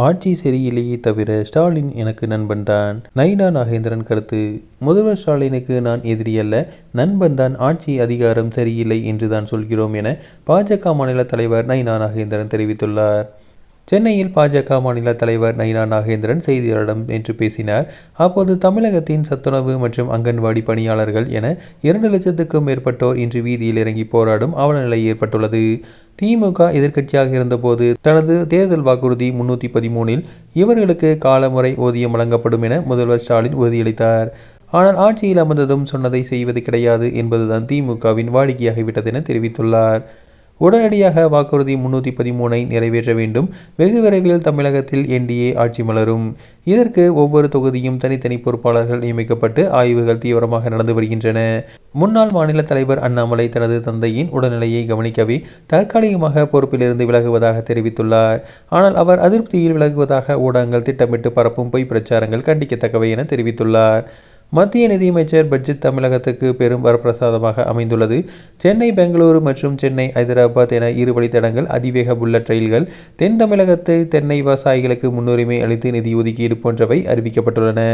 ஆட்சி சரியில்லையே தவிர ஸ்டாலின் எனக்கு நண்பன் தான். நயினா நாகேந்திரன் கருத்து: முதல்வர் ஸ்டாலினுக்கு நான் எதிரி அல்ல, நண்பன் தான். ஆட்சி அதிகாரம் சரியில்லை என்றுதான் சொல்கிறோம் என பாஜக மாநில தலைவர் நயினா நாகேந்திரன் தெரிவித்துள்ளார். சென்னையில் பாஜக மாநில தலைவர் நயினா நாகேந்திரன் செய்தியாளர்களிடம் நேற்று பேசினார். அப்போது தமிழகத்தின் சத்துணவு மற்றும் அங்கன்வாடி பணியாளர்கள் என 2 லட்சத்துக்கும் மேற்பட்டோர் இன்று வீதியில் இறங்கி போராடும் அவலநிலை ஏற்பட்டுள்ளது. திமுக எதிர்க்கட்சியாக இருந்தபோது தனது தேர்தல் வாக்குறுதி 313இல் இவர்களுக்கு காலமுறை ஊதியம் வழங்கப்படும் என முதல்வர் ஸ்டாலின் உறுதியளித்தார். ஆனால் ஆட்சியில் அமர்ந்ததும் சொன்னதை செய்வது கிடையாது என்பதுதான் திமுகவின் வாடிக்கையாகிவிட்டது என தெரிவித்துள்ளார். உடனடியாக வாக்குறுதி 313ஐ நிறைவேற்ற வேண்டும். வெகு விரைவில் தமிழகத்தில் என்டிஏ ஆட்சி மலரும். இதற்கு ஒவ்வொரு தொகுதியும் தனித்தனி பொறுப்பாளர்கள் நியமிக்கப்பட்டு ஆய்வுகள் தீவிரமாக நடந்து வருகின்றன. முன்னாள் மாநில தலைவர் அண்ணாமலை தனது தந்தையின் உடல்நிலையை கவனிக்கவே தற்காலிகமாக பொறுப்பிலிருந்து விலகுவதாக தெரிவித்துள்ளார். ஆனால் அவர் அதிருப்தியில் விலகுவதாக ஊடகங்கள் திட்டமிட்டு பரப்பும் பொய் பிரச்சாரங்கள் கண்டிக்கத்தக்கவை என தெரிவித்துள்ளார். மத்திய நிதியமைச்சர் பட்ஜெட் தமிழகத்துக்கு பெரும் வரப்பிரசாதமாக அமைந்துள்ளது. சென்னை, பெங்களூரு மற்றும் சென்னை, ஐதராபாத் என 2 வழித்தடங்கள், அதிவேக புல்லட் ரயில்கள், தென் தமிழகத்து தென்னை விவசாயிகளுக்கு முன்னுரிமை அளித்து நிதி ஒதுக்கீடு போன்றவை அறிவிக்கப்பட்டுள்ளன.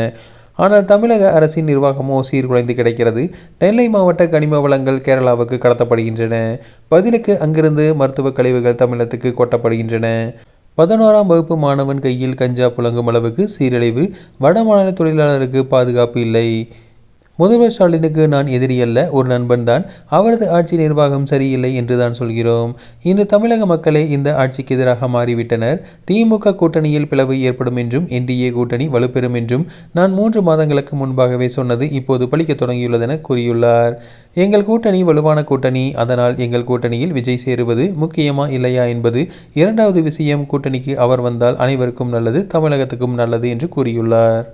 ஆனால் தமிழக அரசின் நிர்வாகமோ சீர்குலைந்து கிடக்கிறது. நெல்லை மாவட்ட கனிம வளங்கள் கேரளாவுக்கு கடத்தப்படுகின்றன. பதிலுக்கு அங்கிருந்து மருத்துவ கழிவுகள் தமிழகத்துக்கு கொட்டப்படுகின்றன. 11ஆம் வகுப்பு மாணவன் கையில் கஞ்சா புழங்கும் அளவுக்கு சீரழிவு. வடமாநில தொழிலாளருக்கு பாதுகாப்பு இல்லை. முதல்வர் ஸ்டாலினுக்கு நான் எதிரி அல்ல, ஒரு நண்பன் தான். அவரது ஆட்சி நிர்வாகம் சரியில்லை என்றுதான் சொல்கிறோம். இன்று தமிழக மக்களே இந்த ஆட்சிக்கு எதிராக மாறிவிட்டனர். திமுக கூட்டணியில் பிளவு ஏற்படும் என்றும் என்டிஏ கூட்டணி வலுப்பெறும் என்றும் நான் 3 மாதங்களுக்கு முன்பாகவே சொன்னது இப்போது பலிக்க தொடங்கியுள்ளதென கூறியுள்ளார். எங்கள் கூட்டணி வலுவான கூட்டணி. அதனால் எங்கள் கூட்டணியில் விஜய் சேருவது முக்கியமா இல்லையா என்பது 2வது விஷயம். கூட்டணிக்கு அவர் வந்தால் அனைவருக்கும் நல்லது, தமிழகத்துக்கும் நல்லது என்று கூறியுள்ளார்.